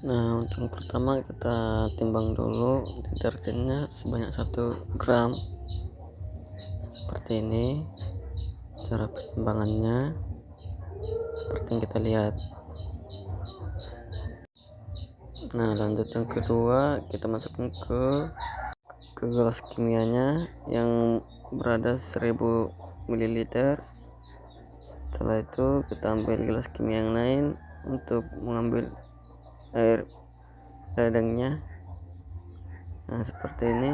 Nah, untuk yang pertama kita timbang dulu deterjennya sebanyak 1 gram. Seperti ini cara penimbangannya, seperti yang kita lihat. Nah, lanjut yang kedua, kita masukkan ke gelas kimianya yang berada 1000 ml. Setelah itu kita ambil gelas kimia yang lain untuk mengambil air ledengnya. Nah, seperti ini.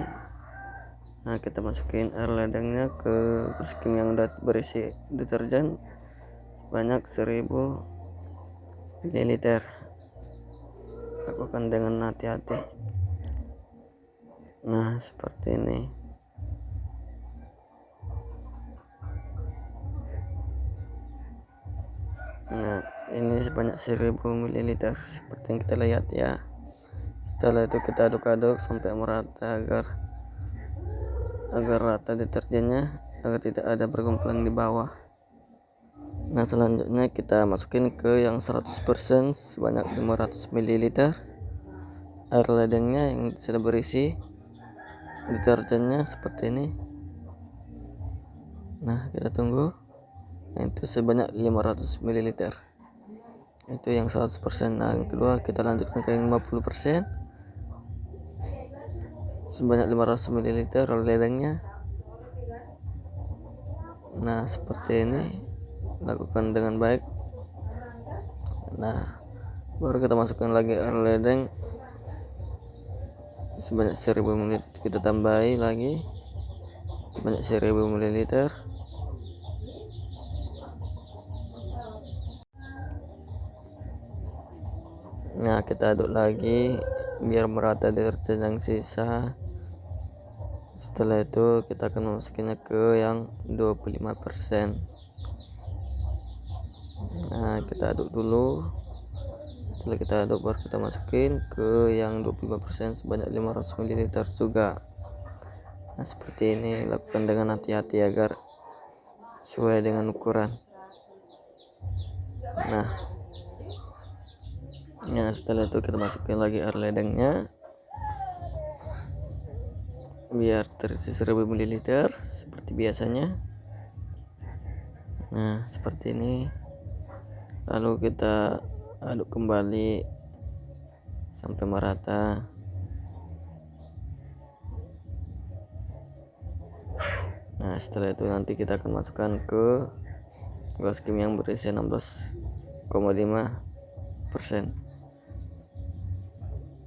Nah, kita masukin air ledengnya ke gelas kimia yang udah berisi deterjen sebanyak 1000 ml. Lakukan dengan hati-hati. Nah, seperti ini. Nah, ini sebanyak 1000 ml seperti yang kita lihat ya. Setelah itu kita aduk-aduk sampai merata agar rata deterjennya, agar tidak ada berkumpulan di bawah. Nah, selanjutnya kita masukin ke yang 100% sebanyak 500 ml air ledengnya yang sudah berisi deterjennya seperti ini. Nah, kita tunggu. Nah, itu sebanyak 500 ml. Itu yang 100%. Nah, yang kedua kita lanjutkan ke yang 50% sebanyak 500 ml air ledengnya. Nah, seperti ini. Lakukan dengan baik. Nah, baru kita masukkan lagi air ledeng sebanyak 1000 ml. Kita tambahi lagi sebanyak 1000 ml. Nah, kita aduk lagi biar merata deterjen yang sisa. Setelah itu kita akan memasukkannya ke yang 25%. Nah, kita aduk dulu. Setelah kita aduk baru kita masukin ke yang 25% sebanyak 500 ml juga. Nah, seperti ini. Lakukan dengan hati-hati agar sesuai dengan ukuran. Nah, setelah itu kita masukkan lagi air ledengnya biar terisi 1000 ml seperti biasanya. Nah, seperti ini. Lalu kita aduk kembali sampai merata. Nah, setelah itu nanti kita akan masukkan ke gelas kimia yang berisi 16,5%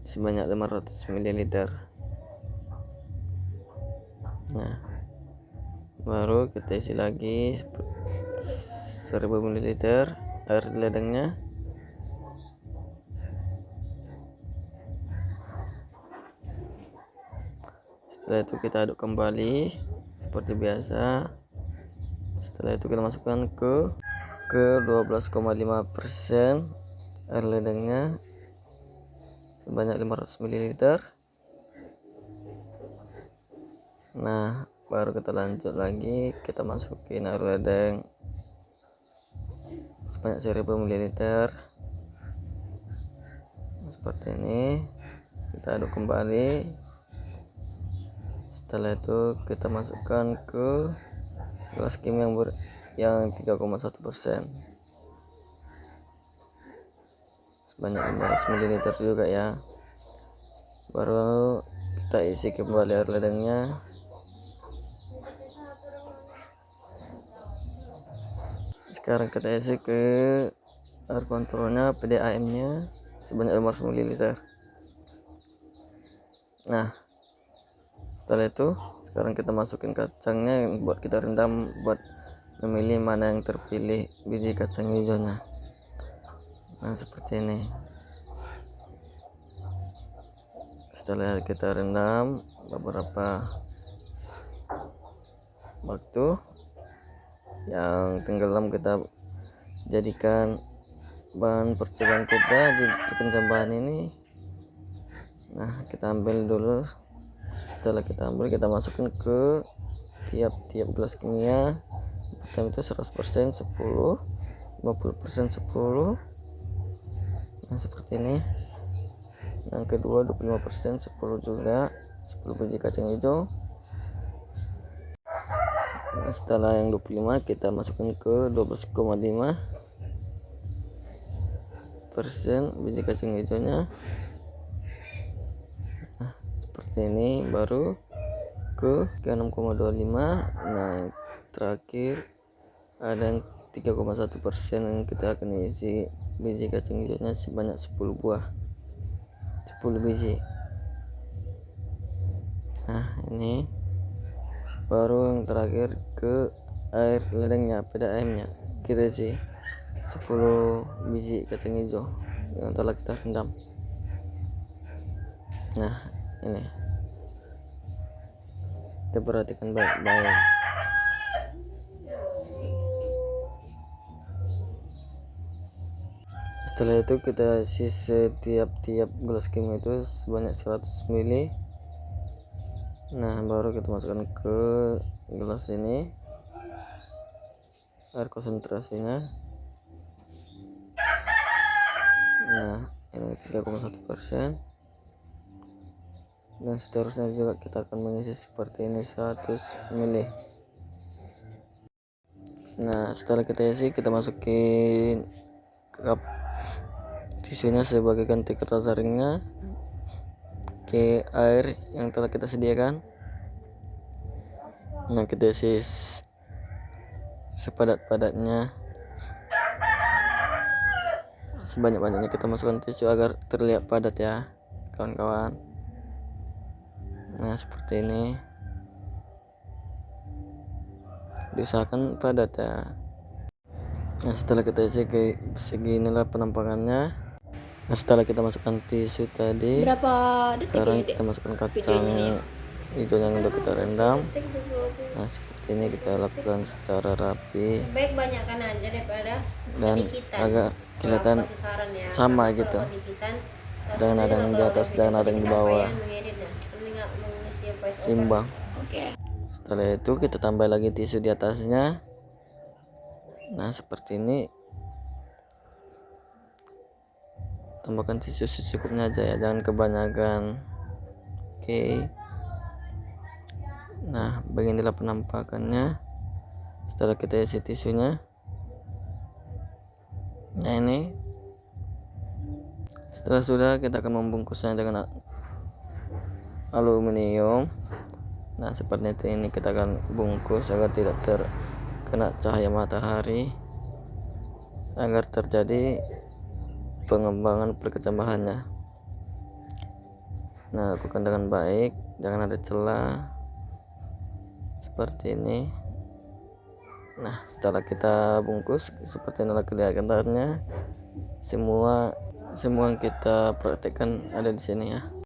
sebanyak 500 ml. Nah, baru kita isi lagi 1000 ml air ledengnya. Setelah itu kita aduk kembali seperti biasa. Setelah itu kita masukkan ke 12,5% air ledengnya sebanyak 500 ml. Nah, baru kita lanjut lagi, kita masukin air ledeng sebanyak 1000 ml seperti ini. Kita aduk kembali. Setelah itu kita masukkan ke gelas kimia yang 3,1% sebanyak 500 ml juga ya. Baru kita isi kembali air ledengnya. Sekarang kita isi ke air kontrolnya PDAM nya sebanyak 500 ml. Nah, setelah itu sekarang kita masukin kacangnya yang buat kita rendam, buat memilih mana yang terpilih biji kacang hijaunya. Nah, seperti ini. Setelah kita rendam beberapa waktu, yang tenggelam kita jadikan bahan percobaan kita di pencobaan ini. Nah, kita ambil dulu. Setelah kita ambil, kita masukkan ke tiap gelas kimia. Pertama itu 100% 10, 50% 10. Nah, seperti ini. Yang kedua 25%, 10 juga, 10 biji kacang hijau. Nah, setelah yang 25 kita masukkan ke 12,5% biji kacang hijaunya. Nah, seperti ini. Baru ke 6,25. Nah, yang terakhir ada yang 3,1% yang kita akan isi biji kacang hijaunya sebanyak 10 buah, 10 biji. Nah, ini baru yang terakhir ke air ledengnya, pada ayamnya kita isi 10 biji kacang hijau yang telah kita rendam. Nah, ini kita perhatikan baik-baik. Setelah itu kita isi setiap gelas kimia itu sebanyak 100 ml. Nah, baru kita masukkan ke gelas ini air konsentrasinya. Nah, ini 3,1%. Dan seterusnya juga kita akan mengisi seperti ini 100 ml. Nah, setelah kita isi, kita masukin cup tisunya sebagai ganti kertas saringnya ke air yang telah kita sediakan. Nah, kita isi sepadat-padatnya, sebanyak-banyaknya kita masukkan tisu agar terlihat padat ya kawan-kawan. Nah, seperti ini, diusahakan padat ya. Nah, setelah kita isi kayak seginilah penampakannya. Nah, setelah kita masukkan tisu tadi, Berapa detik sekarang ini, kita masukkan kacang hijau yang udah kita rendam. Nah, seperti ini kita lakukan secara rapi baik banyakkan aja daripada dan sedikitan. agak kelihatan Ya, sama gitu, dengan ada yang di atas dan ada yang di bawah, simbang. Oke. Setelah itu kita tambah lagi tisu di atasnya. Nah, seperti ini. Tambahkan tisu secukupnya aja ya, jangan kebanyakan. Oke. Nah, beginilah penampakannya setelah kita isi tisunya. Nah, ini setelah sudah, kita akan membungkusnya dengan aluminium. Nah, seperti itu. Ini kita akan bungkus agar tidak terkena cahaya matahari, agar terjadi pengembangan perkecambahannya. Nah, lakukan dengan baik, jangan ada celah seperti ini. Nah, setelah kita bungkus seperti inilah kelihatannya. Semua yang kita praktekkan ada di sini ya.